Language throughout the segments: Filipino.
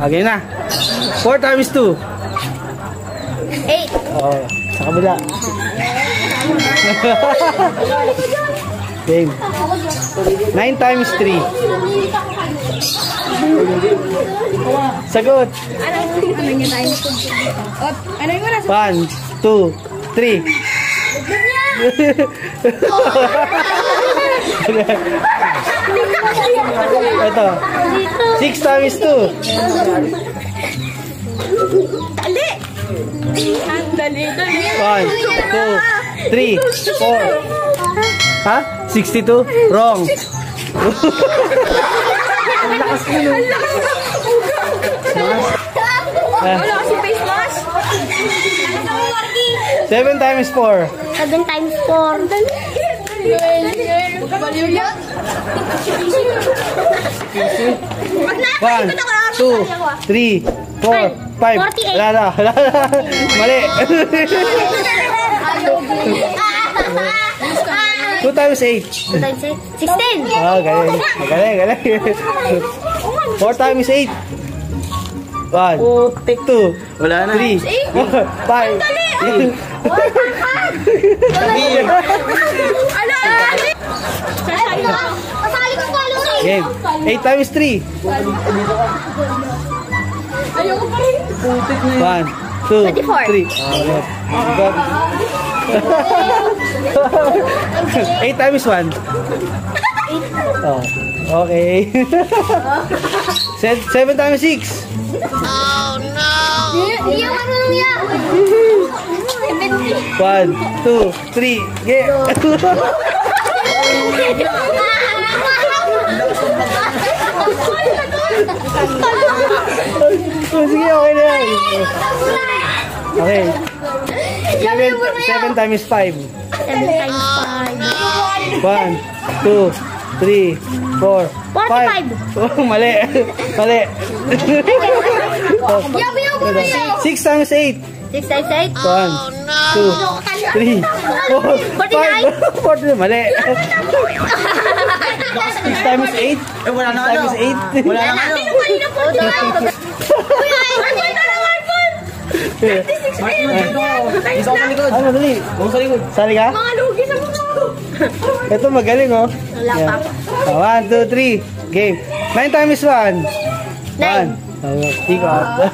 Okay na. 4 times 2. 8. Oh, sa kabila. Game. 9 times 3. Sagot. 1, 2, 3. Ito. 6 times 2. Dali. Dali. 1, 2, 3, 4. Ha? 62? Wrong. Ang lakas mo. Wala kasi face mask. 7 times 4. 7 times 4. Baliw yan. 1, 2, 3, 4, 5. Wala na. Mali. 2 times 8. 16. Oh, galing. Galing. 4 times 8. 1, 2, 3, 4, 5. Game. 8 times 3. 1, 2, 3. 8 times 1. Oh, okay. 7 times 6. Oh no! Iyan mo nung yan! 1, 2, 3, get! Oh, sige, okay na yan. Okay. 7 times 5. 7 times 5. 1, 2, 3, 4, 5. Oh, mali. 6 times 8. 6 times 8. 1, 2, 3, 4, 5. 40. Mali. 6 times 8. Wala na times 8. Wala na ano. Kanina po dyan. Isa sa likod. Ano, dali. Sa likod. Sali ka? Mga lugi sa mundo. Ito magaling, oh. Wala pa. 1, 2, 3. Game. 9 times 1. 1. Pick up.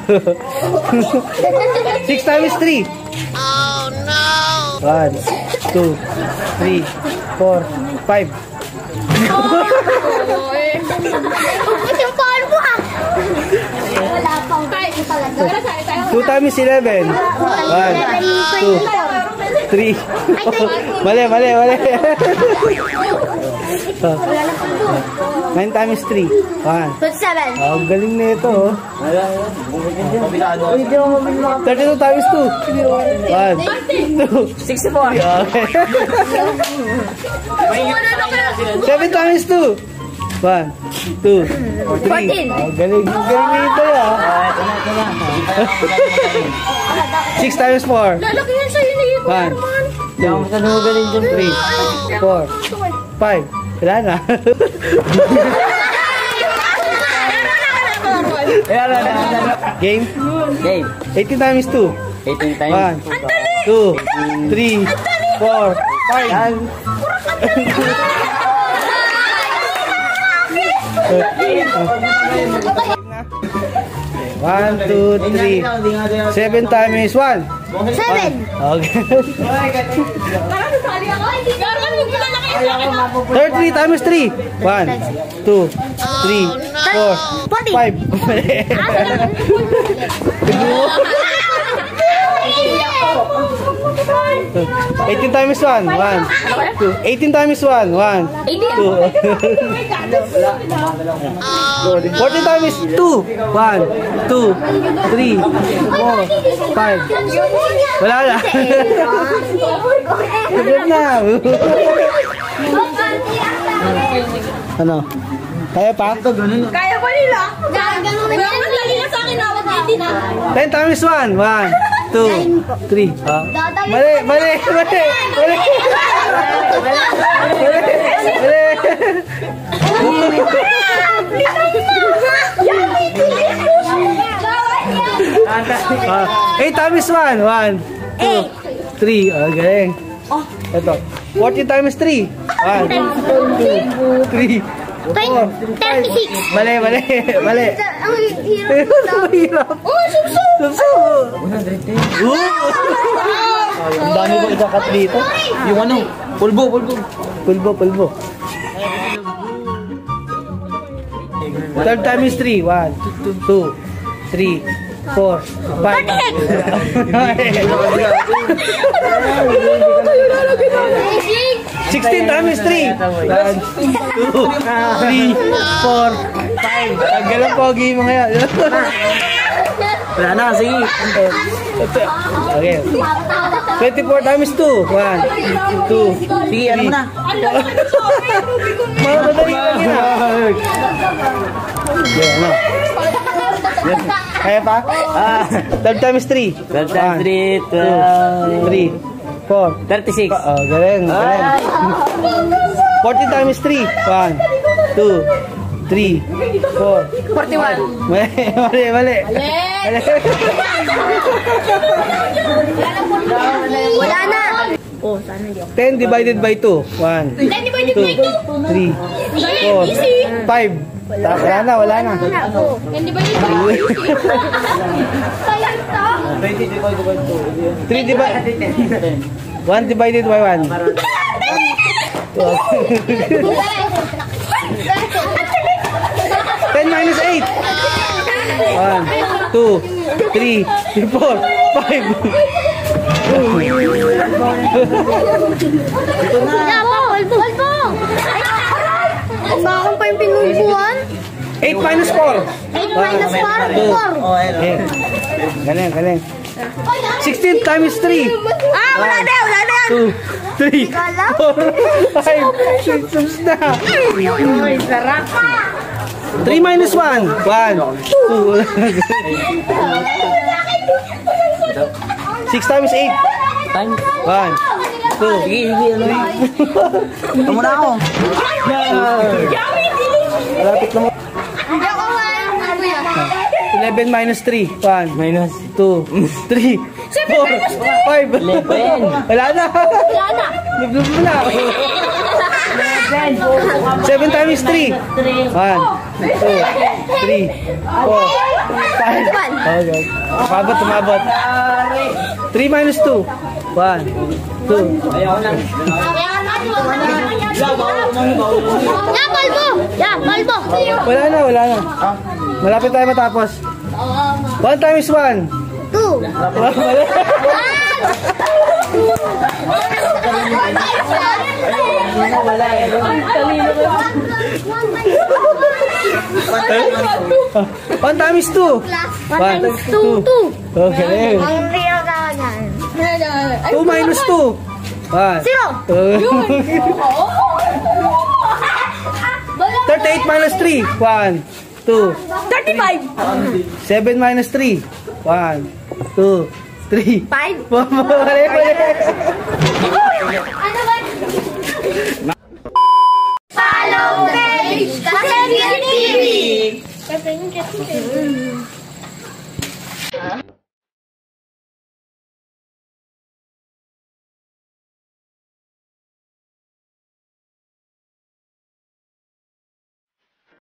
6 times 3. Oh no! 1, 2, 3, 4, 5. Yung paano mo ah? Wala pang 2 times 11. 1, 2, 3. Mali. 9 times 3. 1. 7. Oh, galing na ito, oh. 32 times 2. 1, 2, 64. okay. 7 times 2. 1, 2, 3. Oh, galing nito, ah. 6 times 4. Lalaki yan sa'yo na yun. 1, 2, 3, 4, 5. Wala na. Game? 18 times 2. 18 times. 1, 2, 3, 4, 5. 1, 2, 3. 7 times 1. 7. Okay. Parang nasali ako. Hindi ka rin magpila na kayo. 33 times 3. 1, 2, 3, 4, 5. 18 times 1. 1, 2. 18 times 1. 1, 2. 40 times 2. 1, 2, 3, 4, 5. Wala na. Sagot na. Ano? Kaya pa? Kaya pa nila. Ganun na sa akin na. 10 times 1. 1, 2, 3. Mali. 8 times 1. 1, 2, 3. Okay. Ito. 40 times 3. 1, 2, 3, 4, 36. Mali. Ang hirap. Mahirap. Oh, suso. Suso. Ang dami ko ikakat dito. Yung ano, pulbo. Pulbo. 12 times 3. 1, 2, 3, 4, 16 times 3. 1, 2, 3, 4, 5. Tagal ang pogi mo ngayon. Wala na, sige. Okay. 24 times 2. 1, 2, Sige, ano mo na? Madali lang yun ah. Okay, ano? Kaya pa? 12 times 3. 12 times 3, 3, 4, 36. Oh, galing. 40 times 3. 1, 2, 3, 4, 41. Mali. Wala na. Oh, sana hindi ako. 10 divided by 2. 1, 2, 3, 4, 5. Wala na. Hindi ba yun? Sayang to. 3 divided 1 divided by 1. 10 minus 8. 1, 2, 3, 4, 5. Palbo! Bakit pa yung pinumpuan? 8 minus 4. 8 minus 4? 4. Okay. Galing. 16 times 3. Wala na yan. 2, 3, 4, 5, 6, subs na. Sarap. 3 minus 1. 1, 2. 6 times 8. Time. 1, 2. Sige, ano na? Ito muna ako. Malapit na mo. Hindi ako 11 minus 3. 1, Minus. 2, 3, 4, 5. 11. Wala na. Lublub mo na. 7 times 3. 1, 2, 3, 4, 5. Okay. Tumabot. 3 minus 2. 1, 2. Palbo! Wala na. Malapit tayo matapos. 1 times 1. 2. Wala eh. 1 times 2. 1, 2. Okay. Ang real ka yan. 2 minus 2. 1. 38 minus 3. 1, 2. 35. 7 minus 3. 1, 2, 3. 5. Mali. Ano ba? Follow page! Kasi TV!